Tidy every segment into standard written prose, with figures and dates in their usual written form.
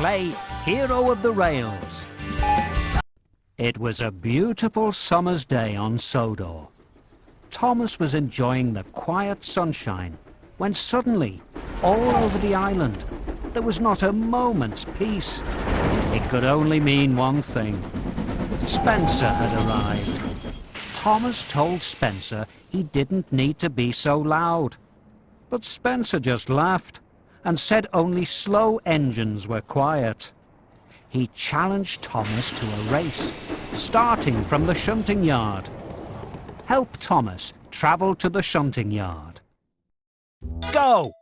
play Hero of the Rails. It was a beautiful summer's day on Sodor. Thomas was enjoying the quiet sunshine when suddenly, all over the island, there was not a moment's peace. It could only mean one thing. Spencer had arrived. Thomas told Spencer he didn't need to be so loud. But Spencer just laughed and said only slow engines were quiet. He challenged Thomas to a race, starting from the shunting yard. Help Thomas travel to the shunting yard. Go!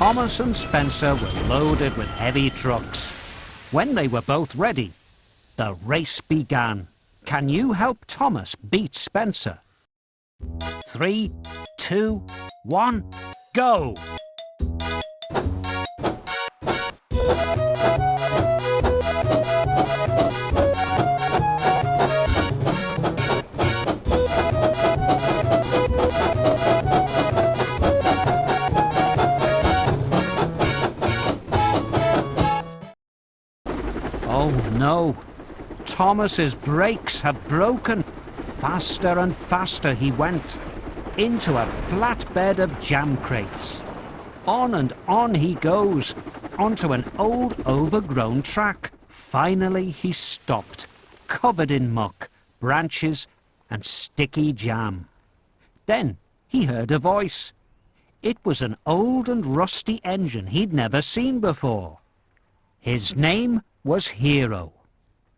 Thomas and Spencer were loaded with heavy trucks. When they were both ready, the race began. Can you help Thomas beat Spencer? 3, 2, 1, go! Oh no! Thomas's brakes had broken. Faster and faster he went, into a flat bed of jam crates. On and on he goes, onto an old overgrown track. Finally he stopped, covered in muck, branches and sticky jam. Then he heard a voice. It was an old and rusty engine he'd never seen before. His name was Hero.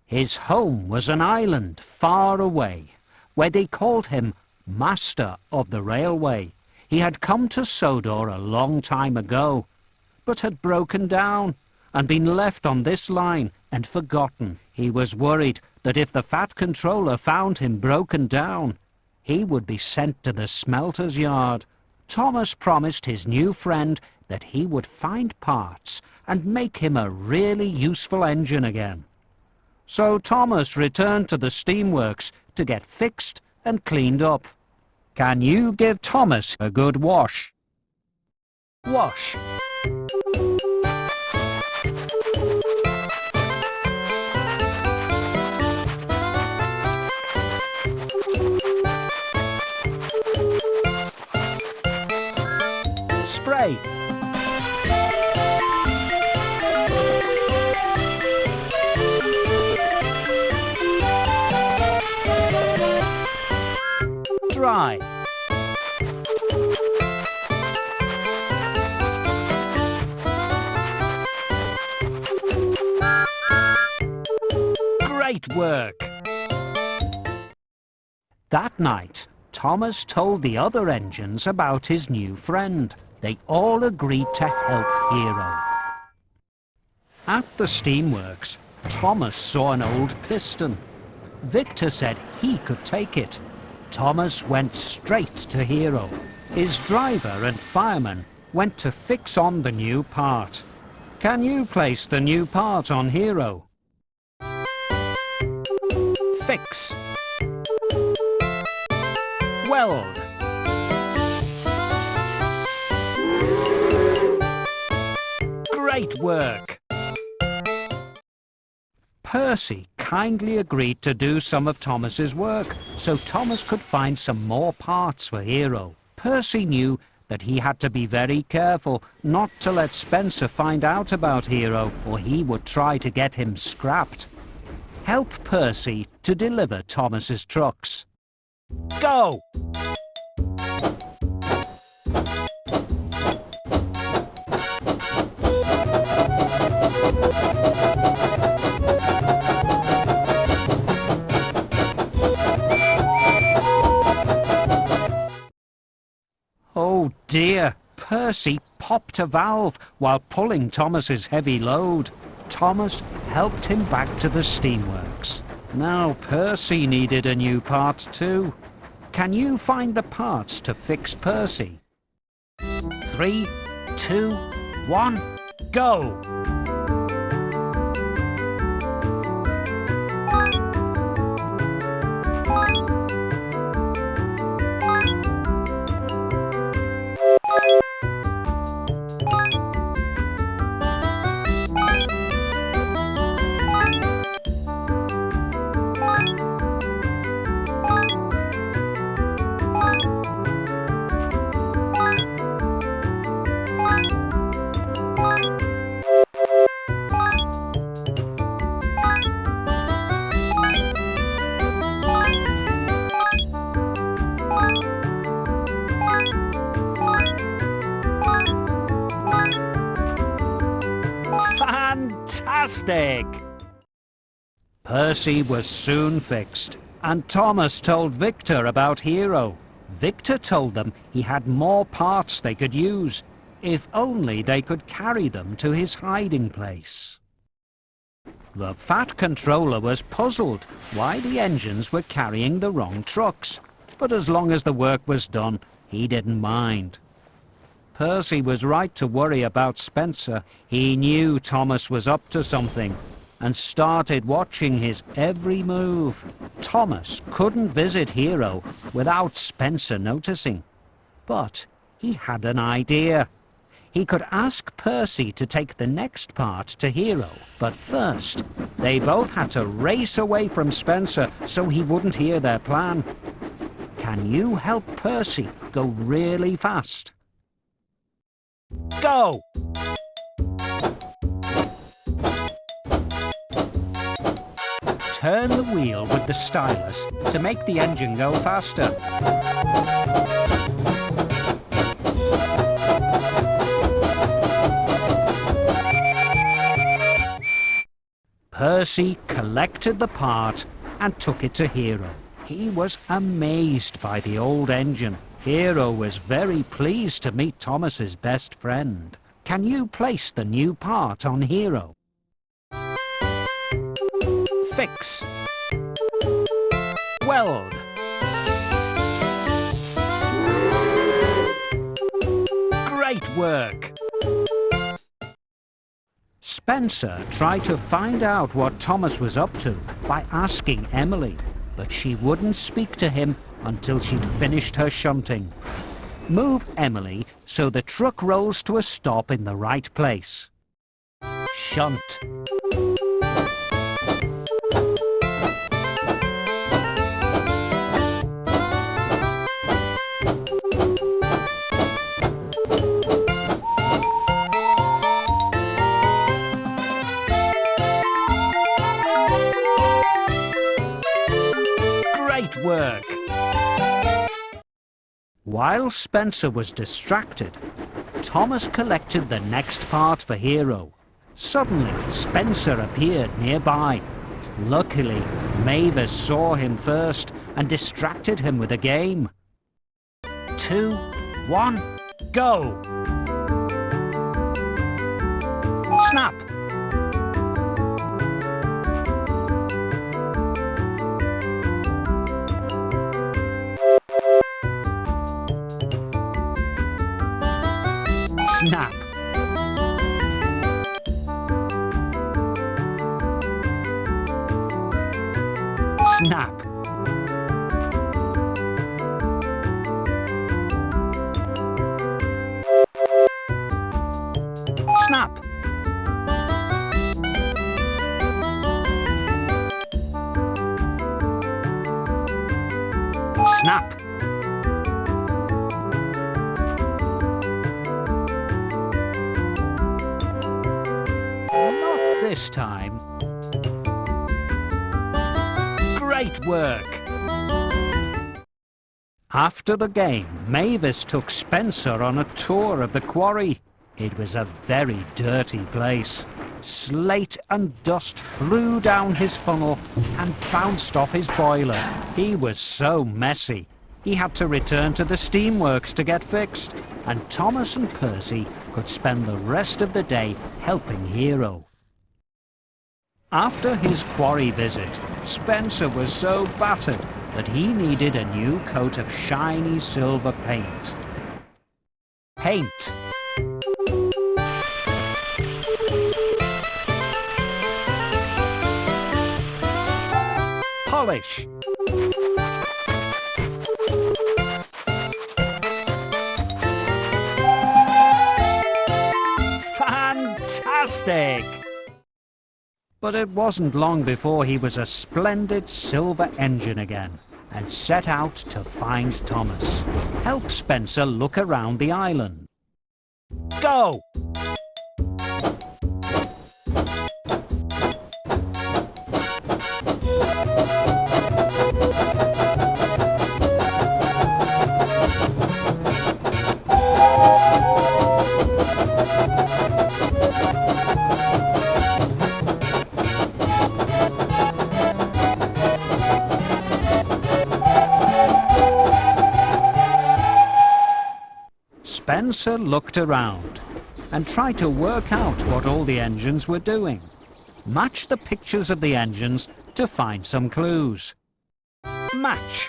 His home was an island far away, where they called him Master of the Railway. He had come to Sodor a long time ago, but had broken down and been left on this line and forgotten. He was worried that if the Fat Controller found him broken down, he would be sent to the smelter's yard. Thomas promised his new friend that he would find parts and make him a really useful engine again. So Thomas returned to the steamworks to get fixed and cleaned up. Can you give Thomas a good wash? Wash. Spray. Dry. Great work! That night, Thomas told the other engines about his new friend. They all agreed to help Hero. At the steamworks, Thomas saw an old piston. Victor said he could take it. Thomas went straight to Hero. His driver and fireman went to fix on the new part. Can you place the new part on Hero? Fix. Weld. Great work! Percy kindly agreed to do some of Thomas's work, so Thomas could find some more parts for Hero. Percy knew that he had to be very careful not to let Spencer find out about Hero, or he would try to get him scrapped. Help Percy to deliver Thomas's trucks. Go! Oh dear, Percy popped a valve while pulling Thomas's heavy load. Thomas helped him back to the steamworks. Now Percy needed a new part too. Can you find the parts to fix Percy? 3, 2, 1, go! Fantastic! Percy was soon fixed, and Thomas told Victor about Hero. Victor told them he had more parts they could use, if only they could carry them to his hiding place. The Fat Controller was puzzled why the engines were carrying the wrong trucks, but as long as the work was done, he didn't mind. Percy was right to worry about Spencer. He knew Thomas was up to something, and started watching his every move. Thomas couldn't visit Hero without Spencer noticing, but he had an idea. He could ask Percy to take the next part to Hero, but first, they both had to race away from Spencer so he wouldn't hear their plan. Can you help Percy go really fast? Go! Turn the wheel with the stylus to make the engine go faster. Percy collected the part and took it to Hero. He was amazed by the old engine. Hero was very pleased to meet Thomas's best friend. Can you place the new part on Hero? Fix. Weld. Great work! Spencer tried to find out what Thomas was up to by asking Emily, but she wouldn't speak to him until she'd finished her shunting. Move Emily so the truck rolls to a stop in the right place. Shunt. Great work! While Spencer was distracted, Thomas collected the next part for Hero. Suddenly, Spencer appeared nearby. Luckily, Mavis saw him first and distracted him with a game. 2, 1, go! Snap! Snap! Snap! Snap! Snap! Not this time. Great work! After the game, Mavis took Spencer on a tour of the quarry. It was a very dirty place. Slate and dust flew down his funnel and bounced off his boiler. He was so messy. He had to return to the steamworks to get fixed, and Thomas and Percy could spend the rest of the day helping Hero. After his quarry visit, Spencer was so battered that he needed a new coat of shiny silver paint. Paint. Polish. Fantastic! But it wasn't long before he was a splendid silver engine again, and set out to find Thomas. Help Spencer look around the island. Go! Spencer looked around and tried to work out what all the engines were doing. Match the pictures of the engines to find some clues. Match.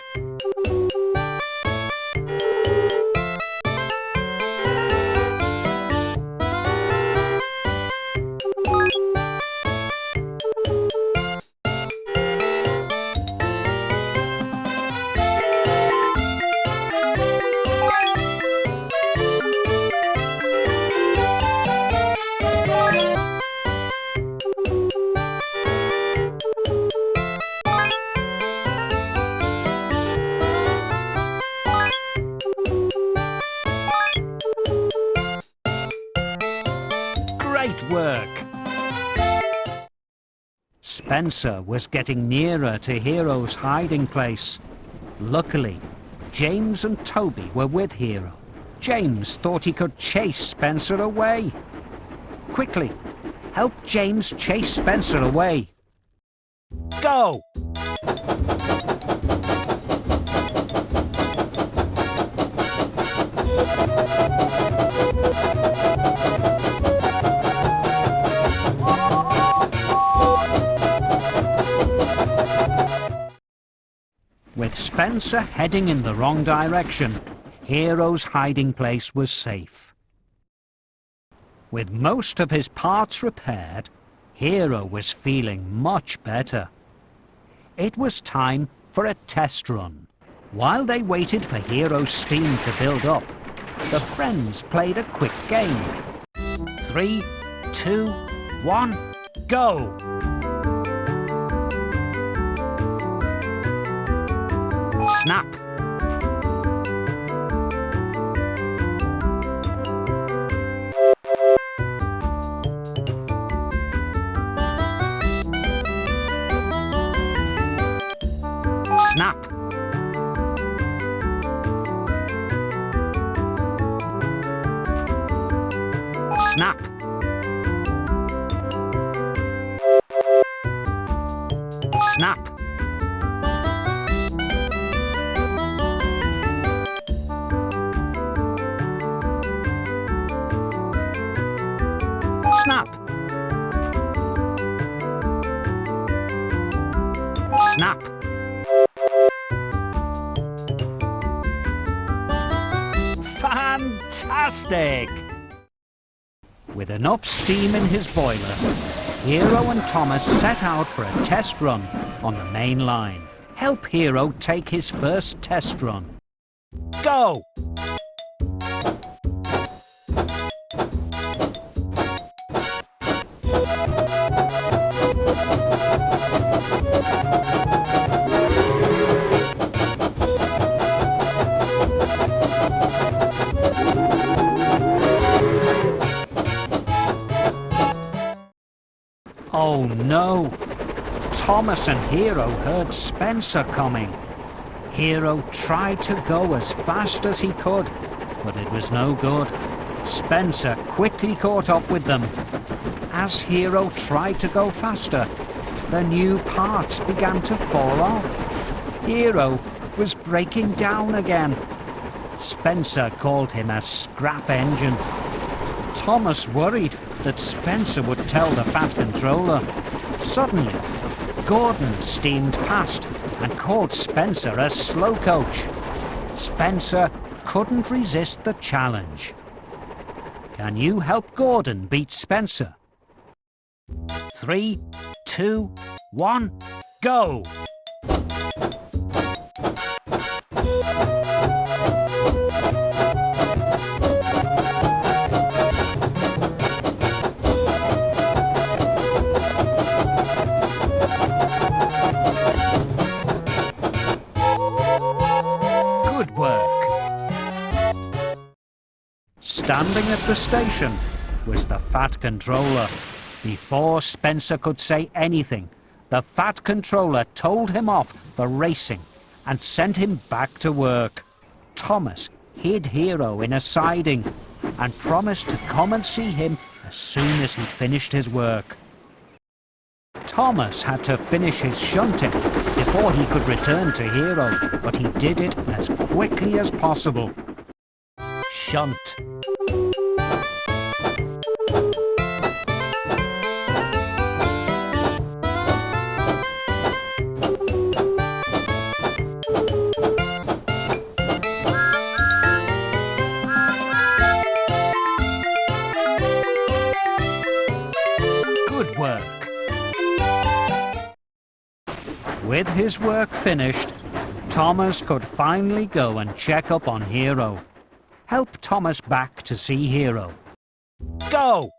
Great work! Spencer was getting nearer to Hero's hiding place. Luckily, James and Toby were with Hero. James thought he could chase Spencer away. Quickly, help James chase Spencer away. Go! With Spencer heading in the wrong direction, Hero's hiding place was safe. With most of his parts repaired, Hero was feeling much better. It was time for a test run. While they waited for Hero's steam to build up, the friends played a quick game. 3, 2, 1, go! Snap! Snap! Snap! Snap! Snap! Snap! Fantastic! With enough steam in his boiler, Hero and Thomas set out for a test run on the main line. Help Hero take his first test run. Go! Oh no! Thomas and Hero heard Spencer coming. Hero tried to go as fast as he could, but it was no good. Spencer quickly caught up with them. As Hero tried to go faster, the new parts began to fall off. Hero was breaking down again. Spencer called him a scrap engine. Thomas worried that Spencer would tell the Fat Controller. Suddenly, Gordon steamed past and called Spencer a slow coach. Spencer couldn't resist the challenge. Can you help Gordon beat Spencer? 3, 2, 1, go! Good work. Standing at the station was the Fat Controller. Before Spencer could say anything, the Fat Controller told him off for racing and sent him back to work. Thomas hid Hero in a siding and promised to come and see him as soon as he finished his work. Thomas had to finish his shunting before he could return to Hero, but he did it as quickly as possible. Shunt. With his work finished, Thomas could finally go and check up on Hero. Help Thomas back to see Hero. Go!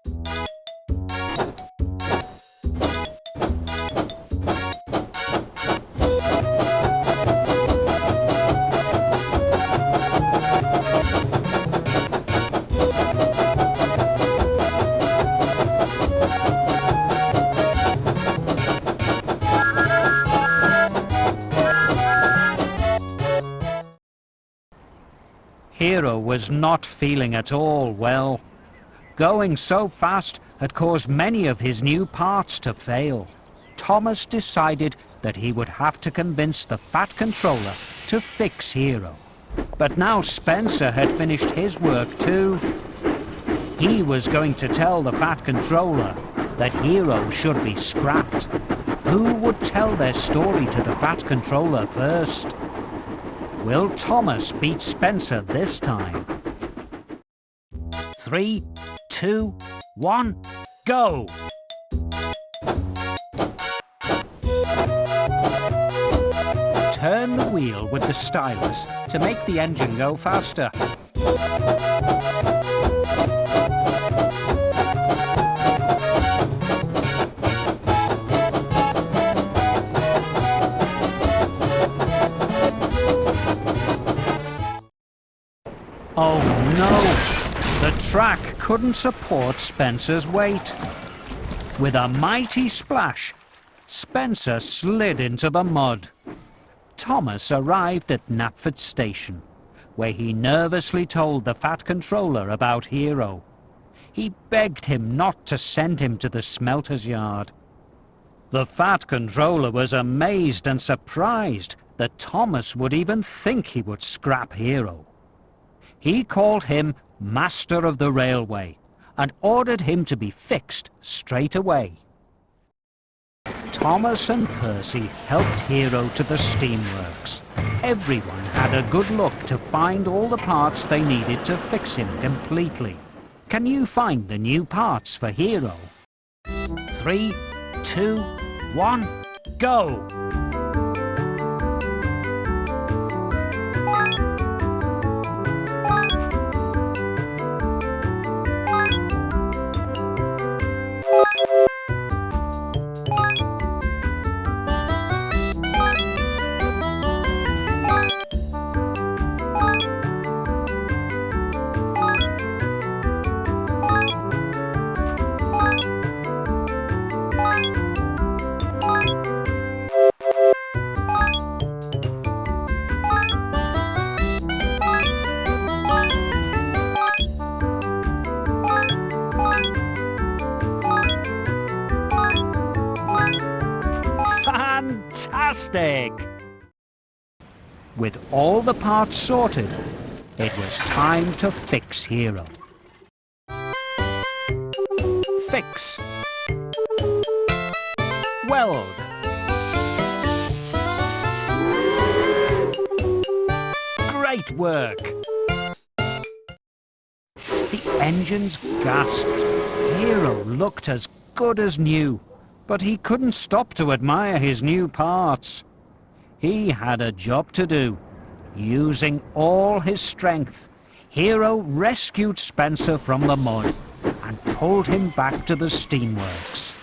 Hero was not feeling at all well. Going so fast had caused many of his new parts to fail. Thomas decided that he would have to convince the Fat Controller to fix Hero. But now Spencer had finished his work too. He was going to tell the Fat Controller that Hero should be scrapped. Who would tell their story to the Fat Controller first? Will Thomas beat Spencer this time? 3, 2, 1, go! Turn the wheel with the stylus to make the engine go faster. Oh no! The track couldn't support Spencer's weight. With a mighty splash, Spencer slid into the mud. Thomas arrived at Knapford Station, where he nervously told the Fat Controller about Hero. He begged him not to send him to the smelter's yard. The Fat Controller was amazed and surprised that Thomas would even think he would scrap Hero. He called him Master of the Railway and ordered him to be fixed straight away. Thomas and Percy helped Hero to the steamworks. Everyone had a good look to find all the parts they needed to fix him completely. Can you find the new parts for Hero? 3, 2, 1, go! Fantastic! With all the parts sorted, it was time to fix Hero. Fix. Weld. Great work! The engines gasped. Hero looked as good as new, but he couldn't stop to admire his new parts. He had a job to do. Using all his strength, Hero rescued Spencer from the mud and pulled him back to the steamworks.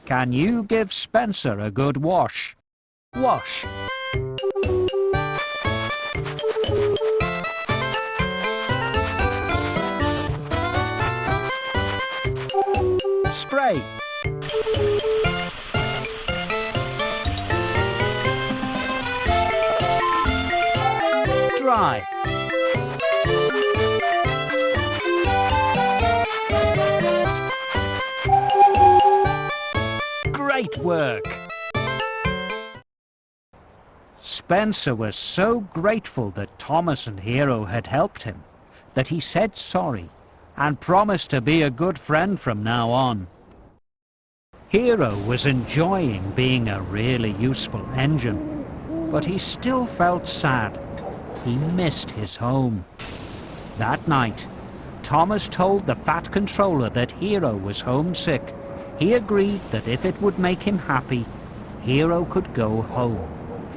Can you give Spencer a good wash? Wash. Spray. Dry. Great work! Spencer was so grateful that Thomas and Hero had helped him that he said sorry and promised to be a good friend from now on. Hero was enjoying being a really useful engine, but he still felt sad. He missed his home. That night, Thomas told the Fat Controller that Hero was homesick. He agreed that if it would make him happy, Hero could go home.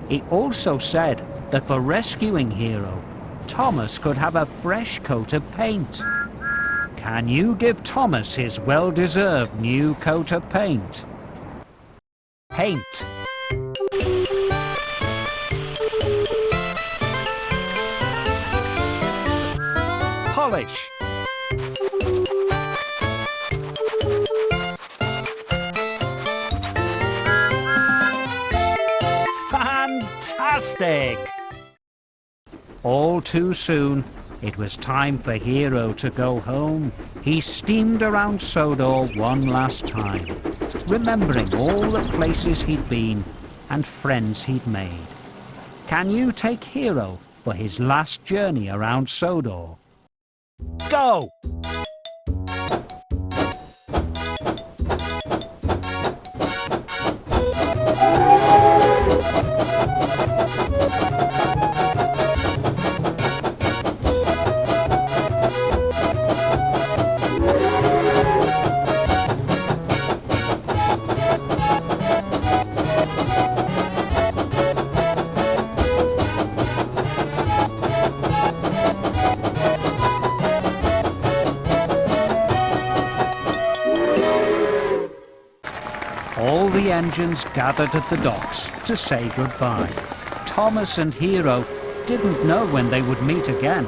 He also said that for rescuing Hero, Thomas could have a fresh coat of paint. Can you give Thomas his well-deserved new coat of paint? Paint. Polish. Fantastic! All too soon, it was time for Hero to go home. He steamed around Sodor one last time, remembering all the places he'd been and friends he'd made. Can you take Hero for his last journey around Sodor? Go! All the engines gathered at the docks to say goodbye. Thomas and Hero didn't know when they would meet again,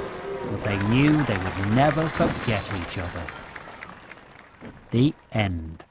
but they knew they would never forget each other. The end.